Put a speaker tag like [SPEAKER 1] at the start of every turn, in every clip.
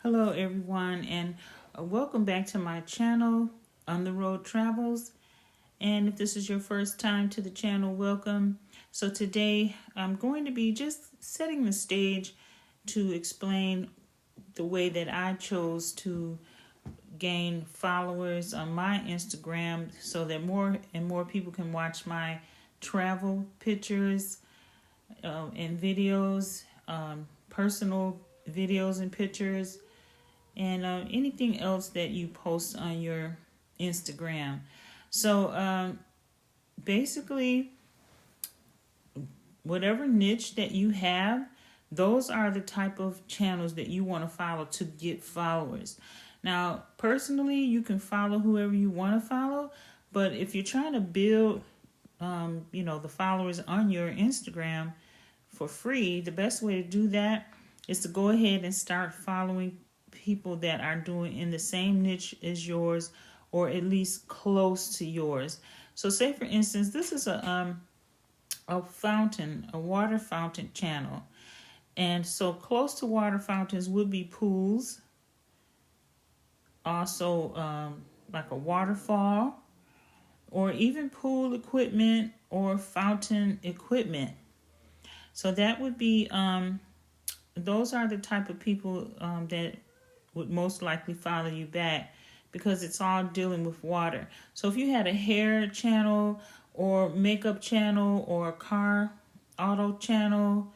[SPEAKER 1] Hello everyone, and welcome back to my channel, On the Road Travels. And if this is your first time to the channel, welcome. So today I'm going to be just setting the stage to explain the way that I chose to gain followers on my Instagram so that more and more people can watch my travel pictures and videos, personal videos and pictures, and anything else that you post on your Instagram. So basically, whatever niche that you have, those are the type of channels that you want to follow to get followers. Now, personally, you can follow whoever you want to follow, but if you're trying to build, the followers on your Instagram for free, the best way to do that is to go ahead and start following people that are doing in the same niche as yours, or at least close to yours. So say for instance, this is a water fountain channel. And so close to water fountains would be pools, also like a waterfall, or even pool equipment or fountain equipment. So that would be those are the type of people that would most likely follow you back, because it's all dealing with water. So if you had a hair channel or makeup channel or a car auto channel,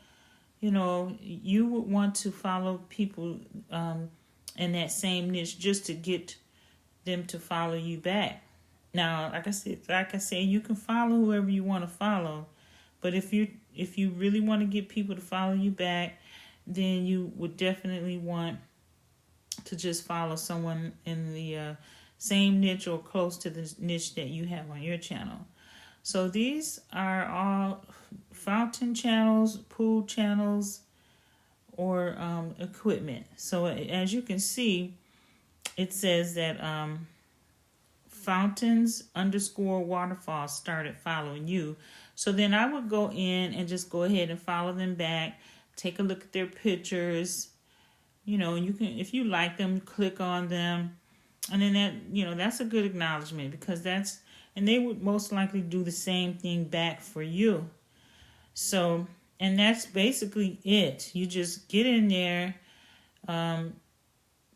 [SPEAKER 1] you would want to follow people in that same niche just to get them to follow you back. Now, like I said, you can follow whoever you want to follow, but if you really want to get people to follow you back, then you would definitely want to just follow someone in the same niche or close to the niche that you have on your channel. So these are all fountain channels, pool channels, or equipment. So as you can see, it says that fountains_waterfalls started following you. So then I would go in and just go ahead and follow them back, take a look at their pictures. And you can, if you like them, click on them, and then that's a good acknowledgement, because and they would most likely do the same thing back for you. So, and that's basically it. You just get in there,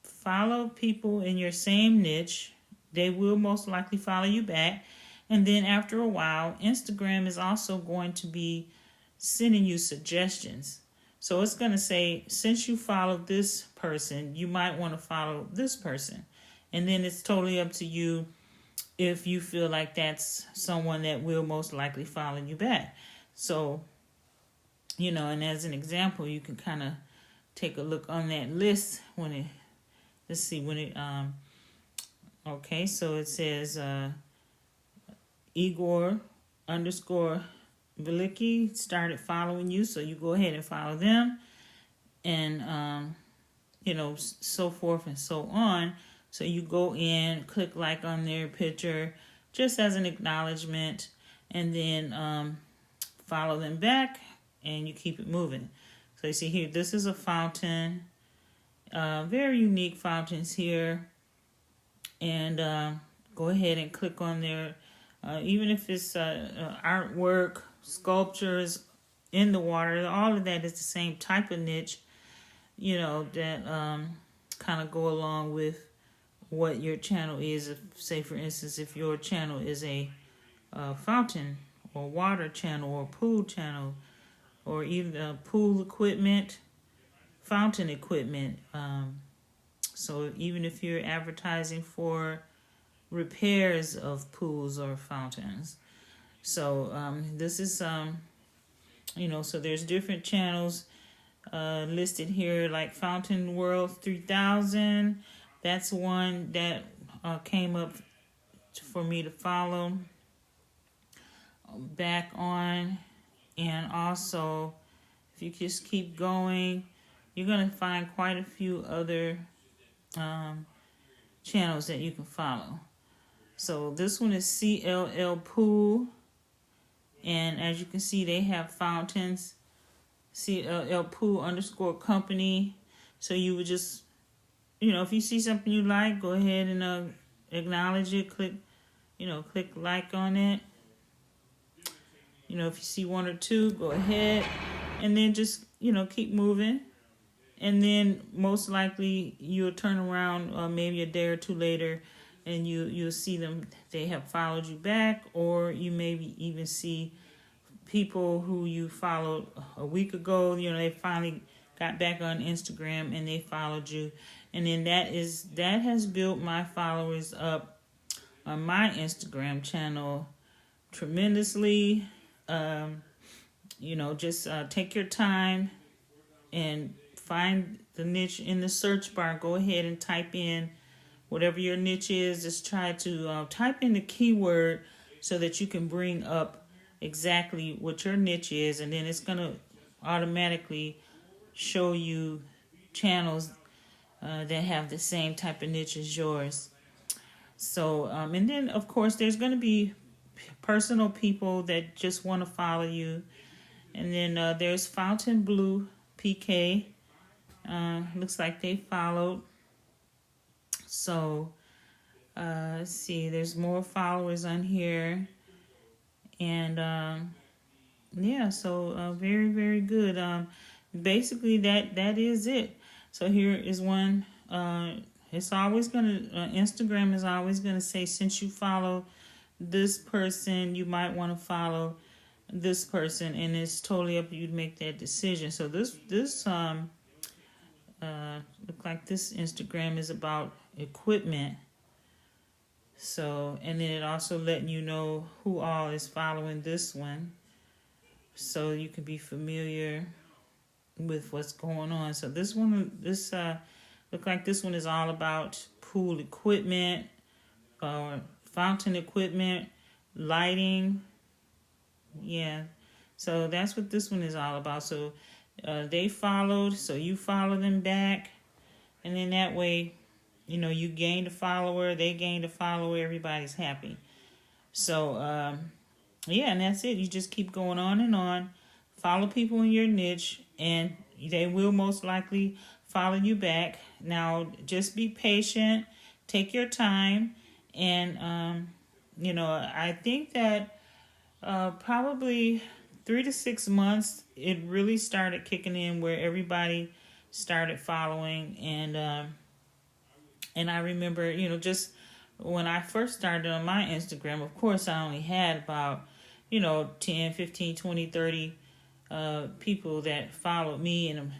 [SPEAKER 1] follow people in your same niche. They will most likely follow you back. And then after a while, Instagram is also going to be sending you suggestions. So it's going to say, since you followed this person, you might want to follow this person. And then it's totally up to you if you feel like that's someone that will most likely follow you back. So, and as an example, you can kind of take a look on that list okay, so it says Igor_Velicki started following you, so you go ahead and follow them, and so forth and so on. So you go in, click like on their picture just as an acknowledgement, and then follow them back, and you keep it moving. So you see here, this is a fountain, very unique fountains here, and go ahead and click on their even if it's artwork, sculptures in the water, all of that is the same type of niche, that kind of go along with what your channel is. If, say for instance, if your channel is a fountain or water channel or pool channel, or even pool equipment, fountain equipment. So even if you're advertising for repairs of pools or fountains. So this is so there's different channels listed here, like Fountain World 3000. That's one that came up for me to follow back on. And also, if you just keep going, you're going to find quite a few other channels that you can follow. So this one is CLL Pool, and as you can see, they have fountains. CLL Pool _company. So you would just if you see something you like, go ahead and acknowledge it. Click like on it. If you see one or two, go ahead, and then just keep moving. And then most likely you'll turn around maybe a day or two later, and you'll see them. They have followed you back, or you maybe even see people who you followed a week ago. They finally got back on Instagram and they followed you, and then that has built my followers up on my Instagram channel tremendously. Just take your time and find the niche in the search bar. Go ahead and type in whatever your niche is. Just try to type in the keyword so that you can bring up exactly what your niche is, and then it's going to automatically show you channels that have the same type of niche as yours. So, and then of course there's going to be personal people that just want to follow you. And then there's Fountain Blue PK. Looks like they followed. So let's see, there's more followers on here. And so very, very good. Basically that is it. So here is one. It's always gonna Instagram is always gonna say, since you follow this person, you might want to follow this person, and it's totally up to you to make that decision. So this look like this Instagram is about equipment. So, and then it also letting you know who all is following this one, so you can be familiar with what's going on. So this look like this one is all about pool equipment, fountain equipment, lighting. Yeah, so that's what this one is all about. So they followed, so you follow them back, and then that way, you gained a follower, they gained a follower, everybody's happy. So and that's it. You just keep going on and on, follow people in your niche, and they will most likely follow you back. Now, just be patient, take your time, and I think that probably 3 to 6 months, it really started kicking in where everybody started following. And I remember, just when I first started on my Instagram, of course, I only had about, 10, 15, 20, 30 people that followed me. And of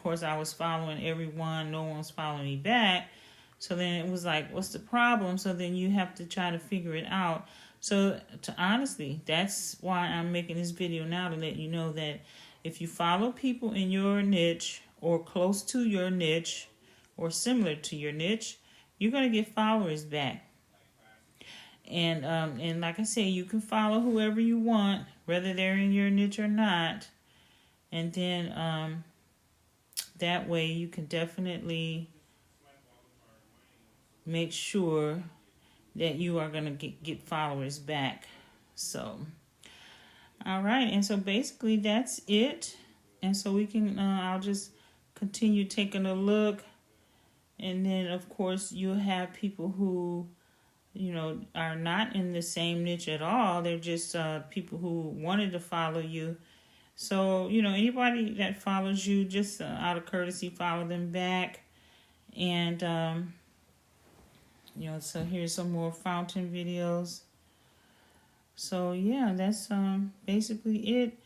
[SPEAKER 1] course, I was following everyone. No one was following me back. So then it was like, what's the problem? So then you have to try to figure it out. So honestly, that's why I'm making this video now, to let you know that if you follow people in your niche or close to your niche or similar to your niche, you're going to get followers back. And like I said, you can follow whoever you want, whether they're in your niche or not. And then that way you can definitely make sure that you are going to get followers back. So, all right. And so basically that's it. And so we can, I'll just continue taking a look. And then, of course, you'll have people who, are not in the same niche at all. They're just people who wanted to follow you. So, anybody that follows you, just out of courtesy, follow them back. And, so here's some more fountain videos. So, yeah, that's basically it.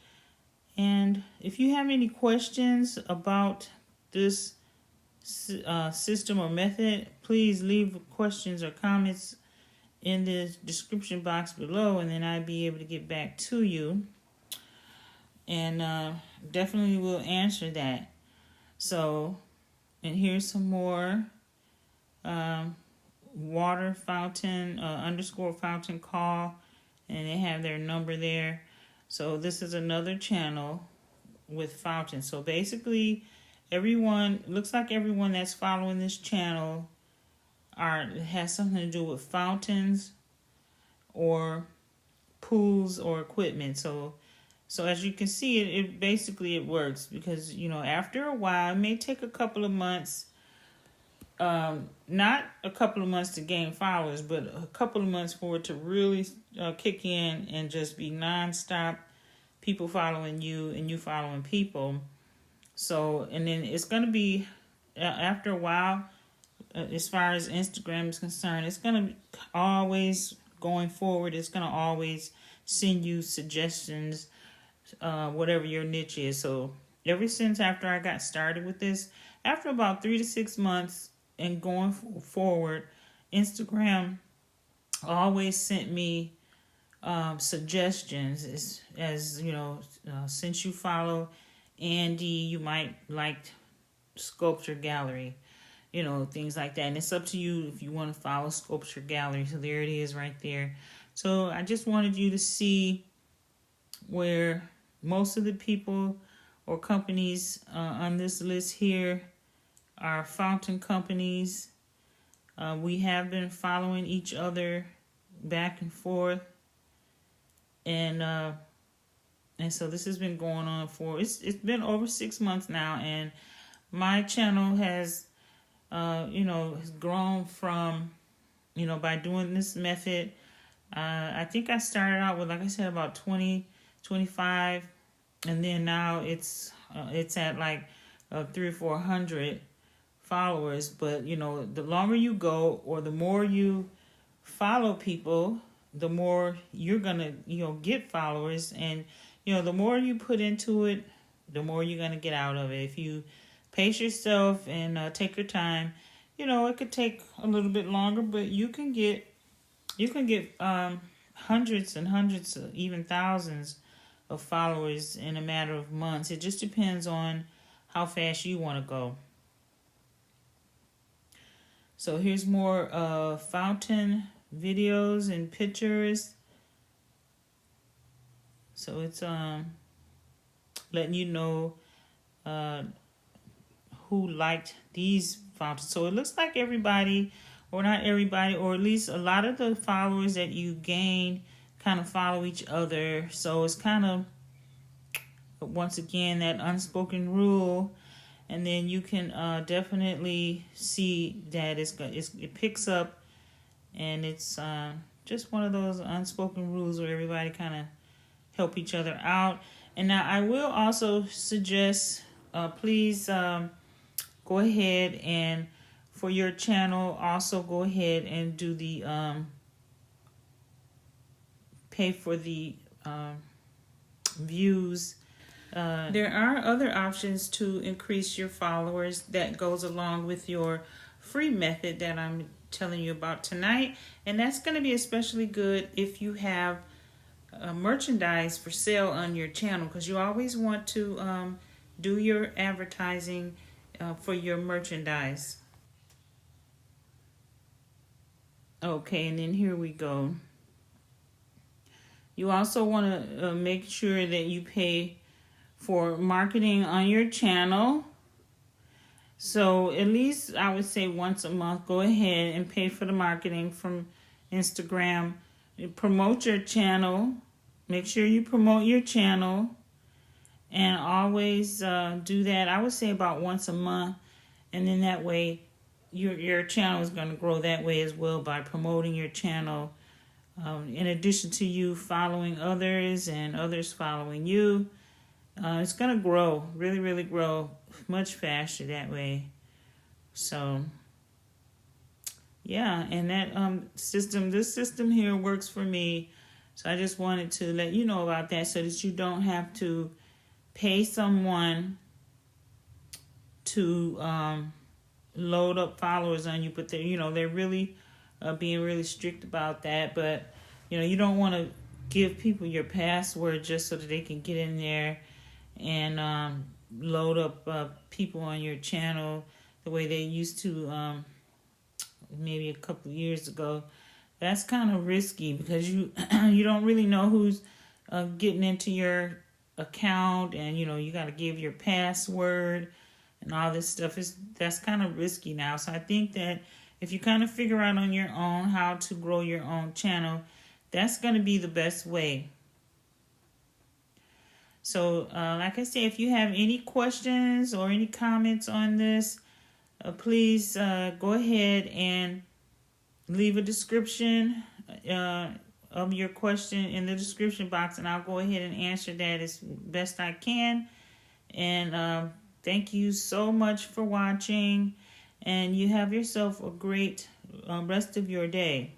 [SPEAKER 1] And if you have any questions about this system or method, please leave questions or comments in the description box below, and then I'll be able to get back to you. And definitely will answer that. So, and here's some more water fountain _ fountain call, and they have their number there. So this is another channel with fountain. So basically, looks like everyone that's following this channel has something to do with fountains or pools or equipment. So as you can see, it basically works, because after a while, it may take a couple of months not a couple of months to gain followers, but a couple of months for it to really kick in and just be nonstop people following you and you following people. So, and then it's going to be, after a while, as far as Instagram is concerned, it's going to always, going forward, it's going to always send you suggestions, whatever your niche is. So ever since after I got started with this, after about 3 to 6 months and going forward, Instagram always sent me suggestions as you know, since you follow Andy, you might like Sculpture Gallery, things like that. And it's up to you if you want to follow Sculpture Gallery. So there it is right there. So I just wanted you to see where most of the people or companies on this list here are fountain companies. We have been following each other back and forth. And so this has been going on for, it's been over 6 months now, and my channel has, has grown from, by doing this method. I think I started out with, like I said, about 20, 25, and then now it's at like 300 or 400 followers. But the longer you go, or the more you follow people, the more you're gonna get followers, and the more you put into it, the more you're gonna get out of it. If you pace yourself and take your time, it could take a little bit longer, but you can get hundreds and hundreds, even thousands of followers in a matter of months. It just depends on how fast you want to go. So here's more fountain videos and pictures. So it's letting you know who liked these fountains. So it looks like everybody, or not everybody, or at least a lot of the followers that you gain kind of follow each other. So it's kind of, once again, that unspoken rule. And then you can definitely see that it picks up, and it's just one of those unspoken rules where everybody kind of help each other out. And now I will also suggest, please go ahead and for your channel, also go ahead and do the pay for the views. There are other options to increase your followers that goes along with your free method that I'm telling you about tonight. And that's going to be especially good if you have merchandise for sale on your channel, because you always want to do your advertising for your merchandise. Okay, and then here we go. You also want to make sure that you pay for marketing on your channel. So at least I would say once a month, go ahead and pay for the marketing from Instagram. Promote your channel. Make sure you promote your channel, and always do that. I would say about once a month, and then that way your channel is going to grow that way as well, by promoting your channel. In addition to you following others and others following you, it's going to grow, really, really grow much faster that way. So, yeah, and that this system here works for me. So I just wanted to let you know about that, so that you don't have to pay someone to load up followers on you. But they're really being really strict about that. But you don't want to give people your password just so that they can get in there and load up people on your channel the way they used to maybe a couple of years ago. That's kind of risky, because you don't really know who's getting into your account, and you got to give your password and all this stuff. That's kind of risky now. So I think that if you kind of figure out on your own how to grow your own channel, that's going to be the best way. So like I said, if you have any questions or any comments on this, Please go ahead and leave a description of your question in the description box, and I'll go ahead and answer that as best I can. And thank you so much for watching, and you have yourself a great rest of your day.